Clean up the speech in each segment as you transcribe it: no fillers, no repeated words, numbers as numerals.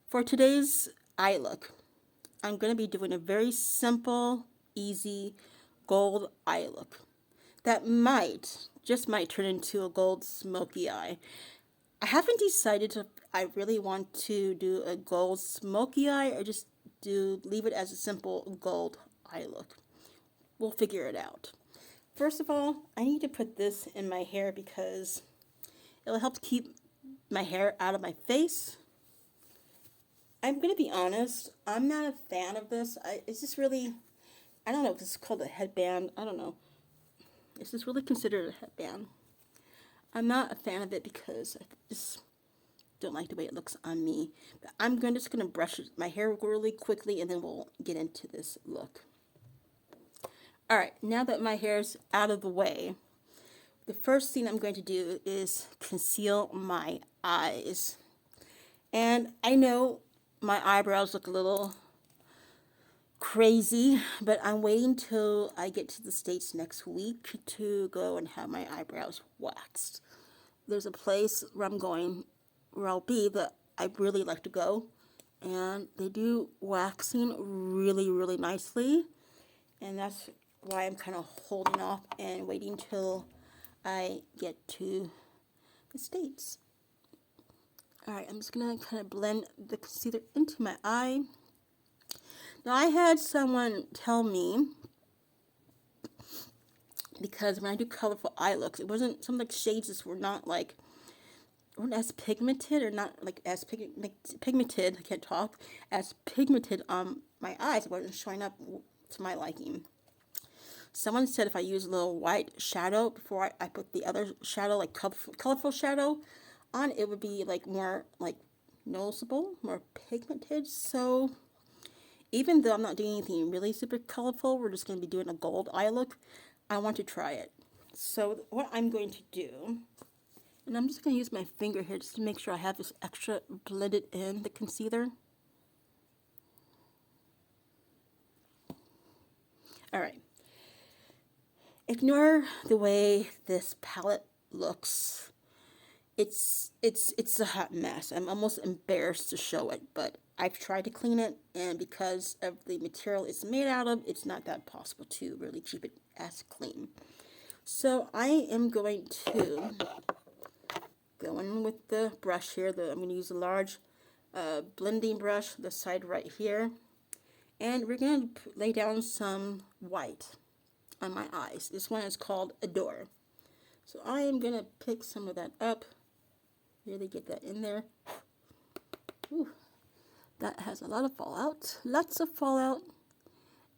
For today's eye look, I'm going to be doing a very simple, easy gold eye look that just might turn into a gold smoky eye. I haven't decided if I really want to do a gold smoky eye or just leave it as a simple gold eye look. We'll figure it out. First of all, I need to put this in my hair because it'll help keep my hair out of my face. I'm going to be honest, I'm not a fan of this. It's just really, I don't know if this is called a headband. I don't know. Is this really considered a headband? I'm not a fan of it because I just don't like the way it looks on me. But I'm just going to brush my hair really quickly and then we'll get into this look. Alright, now that my hair's out of the way, the first thing I'm going to do is conceal my eyes. And I know my eyebrows look a little crazy, but I'm waiting till I get to the States next week to go and have my eyebrows waxed. There's a place where I'll be that I really like to go, and they do waxing really, really nicely, and that's why I'm kind of holding off and waiting till I get to the States. Alright, I'm just going to kind of blend the concealer into my eye. Now, I had someone tell me, because when I do colorful eye looks, it wasn't, some of the shades just weren't as pigmented, or not like as pigmented, I can't talk, as pigmented on my eyes. It wasn't showing up to my liking. Someone said if I use a little white shadow before I put the other shadow, like colorful shadow, on, it would be like more like noticeable, more pigmented. So even though I'm not doing anything really super colorful, we're just going to be doing a gold eye look, I want to try it. So what I'm going to do, and I'm just going to use my finger here just to make sure I have this extra blended in, the concealer. Alright. Ignore the way this palette looks. It's a hot mess. I'm almost embarrassed to show it, but I've tried to clean it, and because of the material it's made out of, it's not that possible to really keep it as clean. So I am going to go in with the brush here. I'm going to use a large blending brush, the side right here, and we're going to lay down some white on my eyes. This one is called Adore. So I am going to pick some of that up. Really get that in there. Ooh, that has a lot of fallout. Lots of fallout.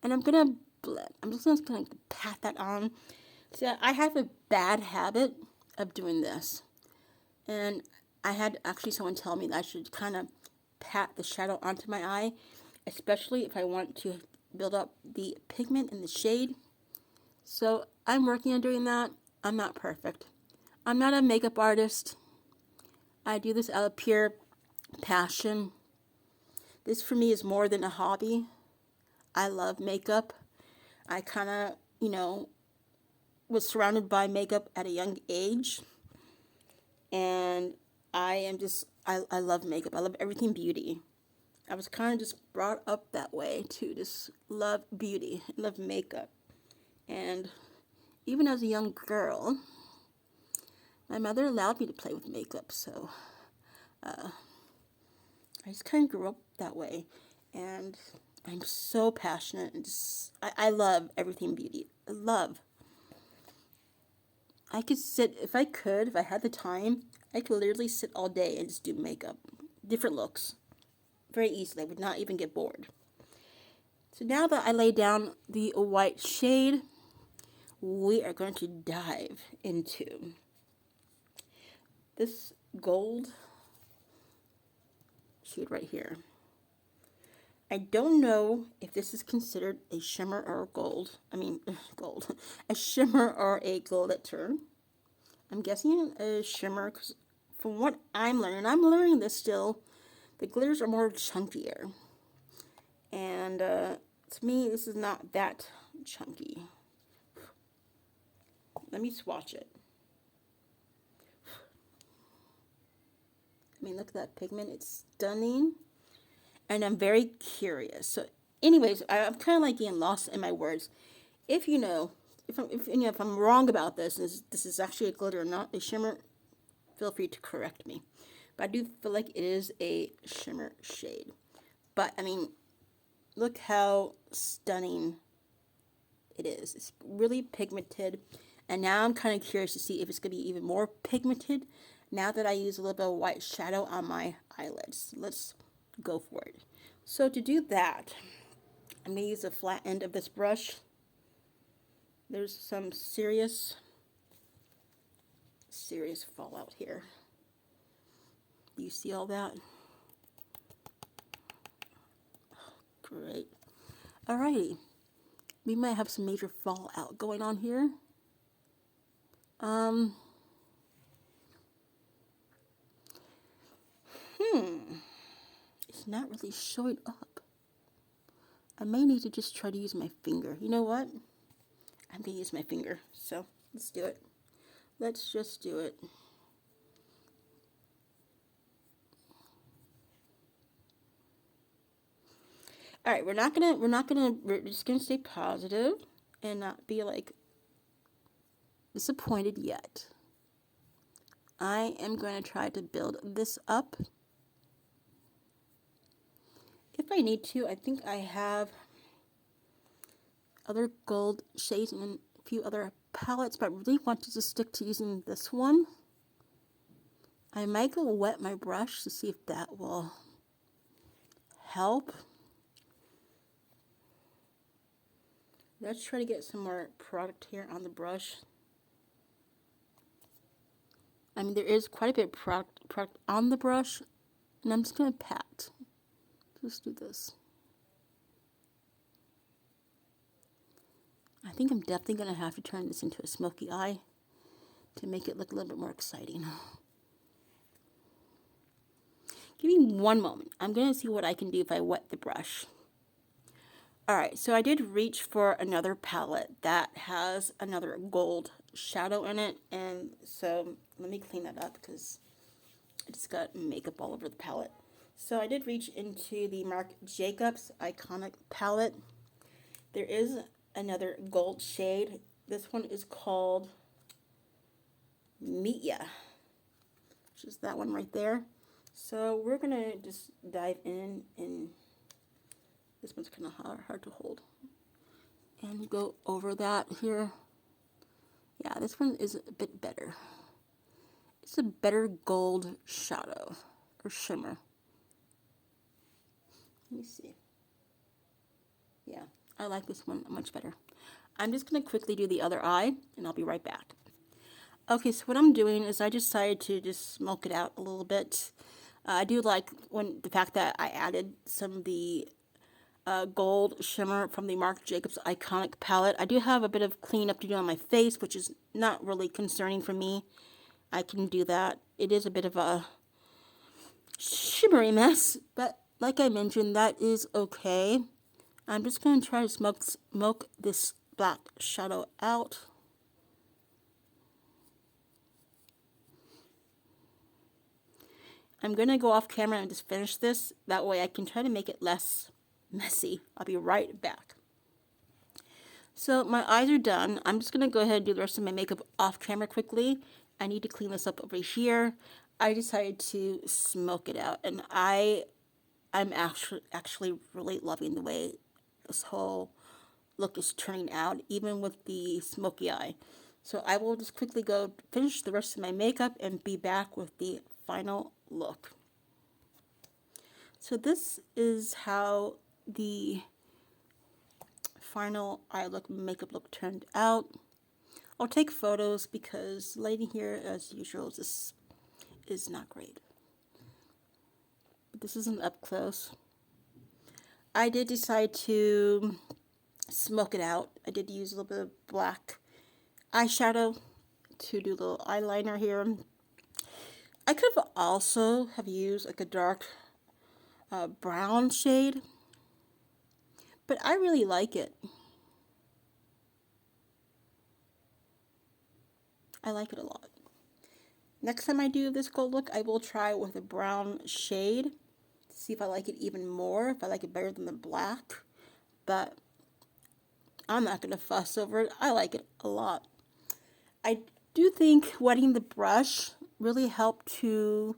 And I'm going to blend. I'm just going to pat that on. See, I have a bad habit of doing this. And I had actually someone tell me that I should kind of pat the shadow onto my eye, especially if I want to build up the pigment in the shade. So I'm working on doing that. I'm not perfect. I'm not a makeup artist. I do this out of pure passion. This for me is more than a hobby. I love makeup. I kind of, was surrounded by makeup at a young age. And I love makeup. I love everything beauty. I was kind of just brought up that way to just love beauty, love makeup. And even as a young girl, my mother allowed me to play with makeup, so I just kind of grew up that way, and I'm so passionate, and I love everything beauty. I love. I could sit, if I had the time, I could literally sit all day and just do makeup, different looks, very easily. I would not even get bored. So now that I lay down the white shade, we are going to dive into this gold shade right here. I don't know if this is considered a shimmer or gold. Gold. A shimmer or a glitter. I'm guessing a shimmer because from what I'm learning this still, the glitters are more chunkier. And to me, this is not that chunky. Let me swatch it. Look at that pigment. It's stunning. and I'm very curious. So, anyways, I'm kind of like getting lost in my words. If you know, if I'm wrong about this is actually a glitter, not a shimmer, feel free to correct me. But I do feel like it is a shimmer shade. But I mean, look how stunning it is. It's really pigmented. And now I'm kind of curious to see if it's going to be even more pigmented now that I use a little bit of white shadow on my eyelids. Let's go for it. So to do that, I'm going to use the flat end of this brush. There's some serious fallout here. Do you see all that? Great. Alrighty. We might have some major fallout going on here. It's not really showing up. I may need to just try to use my finger. You know what? I'm going to use my finger. So, let's do it. Let's just do it. All right, we're just gonna stay positive and not be like disappointed yet. I am going to try to build this up. If I need to, I think I have other gold shades and a few other palettes, but I really want to just stick to using this one. I might go wet my brush to see if that will help. Let's try to get some more product here on the brush. I mean, there is quite a bit of product on the brush, and I'm just going to pat. Just do this. I think I'm definitely going to have to turn this into a smoky eye to make it look a little bit more exciting. Give me one moment. I'm going to see what I can do if I wet the brush. Alright, so I did reach for another palette that has another gold shadow in it, and so let me clean that up because I just got makeup all over the palette. So I did reach into the Marc Jacobs Eye-Conic palette. There is another gold shade. This one is called Meet Ya, which is that one right there. So we're going to just dive in, and this one's kind of hard to hold. And go over that here. Yeah, this one is a bit better. It's a better gold shadow or shimmer. Let me see. Yeah, I like this one much better. I'm just going to quickly do the other eye, and I'll be right back. Okay, so what I'm doing is I decided to just smoke it out a little bit. I do like the fact that I added some of the gold shimmer from the Marc Jacobs Eye-Conic palette. I do have a bit of cleanup to do on my face, which is not really concerning for me. I can do that. It is a bit of a shimmery mess, but like I mentioned, that is okay. I'm just going to try to smoke this black shadow out. I'm going to go off camera and just finish this. That way I can try to make it less messy. I'll be right back. So my eyes are done. I'm just going to go ahead and do the rest of my makeup off camera quickly. I need to clean this up over here. I decided to smoke it out, and I'm actually really loving the way this whole look is turning out, even with the smoky eye. So I will just quickly go finish the rest of my makeup and be back with the final look. So this is how the final eye look, makeup look turned out. I'll take photos because lighting here, as usual, this is not great. But this isn't up close. I did decide to smoke it out. I did use a little bit of black eyeshadow to do a little eyeliner here. I could have also have used like a dark brown shade, but I really like it. I like it a lot. Next time I do this gold look, I will try with a brown shade. see if I like it even more, if I like it better than the black. But I'm not going to fuss over it. I like it a lot. I do think wetting the brush really helped to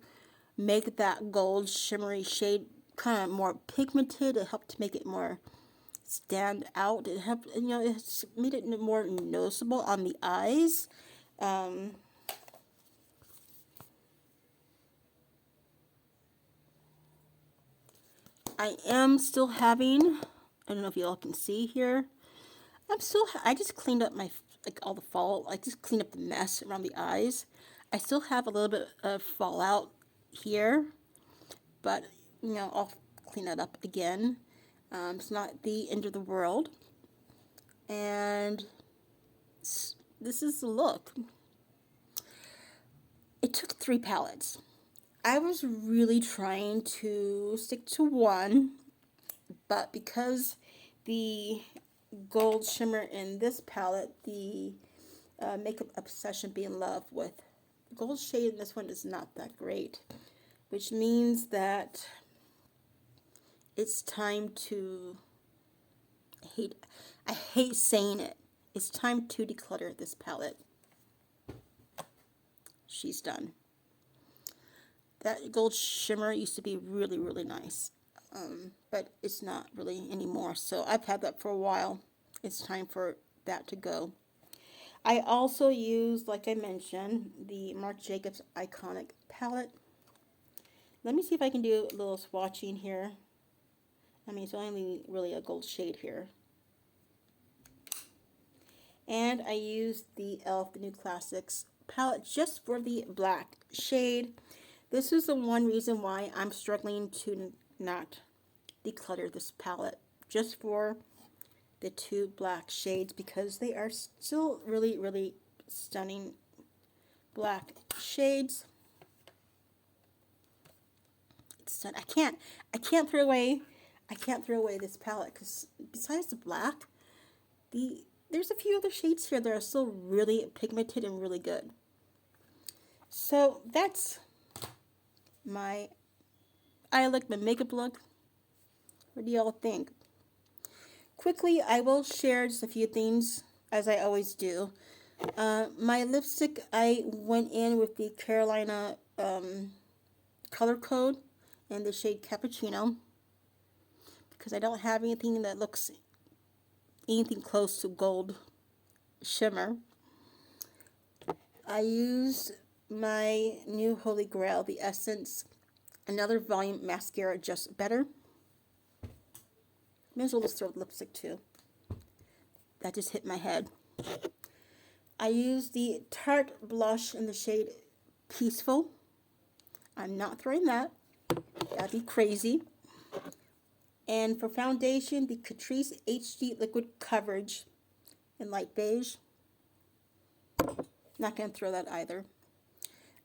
make that gold shimmery shade kind of more pigmented. It helped to make it more stand out. It helped, you know, it's made it more noticeable on the eyes. I am still having, I don't know if you all can see here, I just cleaned up my, like all the fall, I just cleaned up the mess around the eyes. I still have a little bit of fallout here, but, you know, I'll clean that up again. It's not the end of the world. And this is the look. It took 3 palettes. I was really trying to stick to one, but because the gold shimmer in this palette, the Makeup Obsession Be in Love with, the gold shade in this one is not that great, which means that it's time to, I hate saying it, it's time to declutter this palette. She's done. That gold shimmer used to be really, really nice, but it's not really anymore. So I've had that for a while. It's time for that to go. I also use, like I mentioned, the Marc Jacobs Eye-Conic palette. Let me see if I can do a little swatching here. I mean, it's only really a gold shade here. And I used the e.l.f. The New Classics palette just for the black shade. This is the one reason why I'm struggling to not declutter this palette, just for the 2 black shades, because they are still really, really stunning black shades. It's done. I can't throw away this palette, because besides the black, there's a few other shades here that are still really pigmented and really good. So that's my eye look, my makeup look. What do y'all think? Quickly, I will share just a few things, as I always do. My lipstick, I went in with the Careline color code in the shade Cappuccino, because I don't have anything that looks anything close to gold shimmer. I used my new Holy Grail, the Essence Another Volume Mascara Just Better. May as well just throw lipstick too. That just hit my head. I used the Tarte blush in the shade Peaceful. I'm not throwing that. That'd be crazy. And for foundation, the Catrice HD Liquid Coverage in light beige. Not going to throw that either.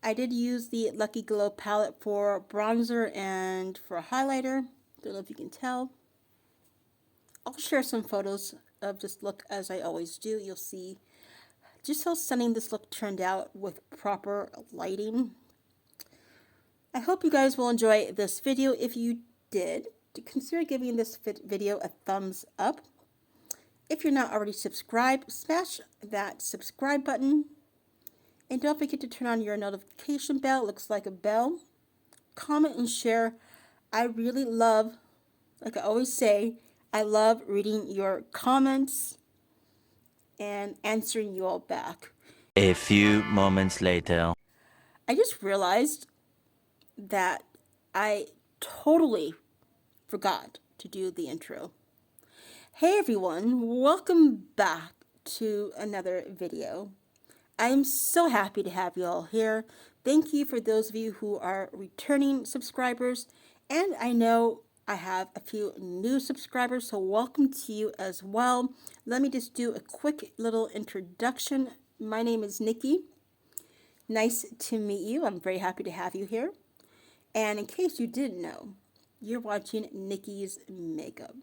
I did use the Luckyglow Palette for bronzer and for highlighter. Don't know if you can tell. I'll share some photos of this look as I always do. You'll see just how stunning this look turned out with proper lighting. I hope you guys will enjoy this video. If you did, consider giving this video a thumbs up. If you're not already subscribed, smash that subscribe button. And don't forget to turn on your notification bell. It looks like a bell. Comment and share. I really love, like I always say, I love reading your comments and answering you all back. A few moments later. I just realized that I totally forgot to do the intro. Hey everyone, welcome back to another video. I am so happy to have you all here. Thank you for those of you who are returning subscribers, and I know I have a few new subscribers, so welcome to you as well. Let me just do a quick little introduction. My name is Nikki. Nice to meet you. I'm very happy to have you here. And in case you didn't know, you're watching Nikki's Makeup.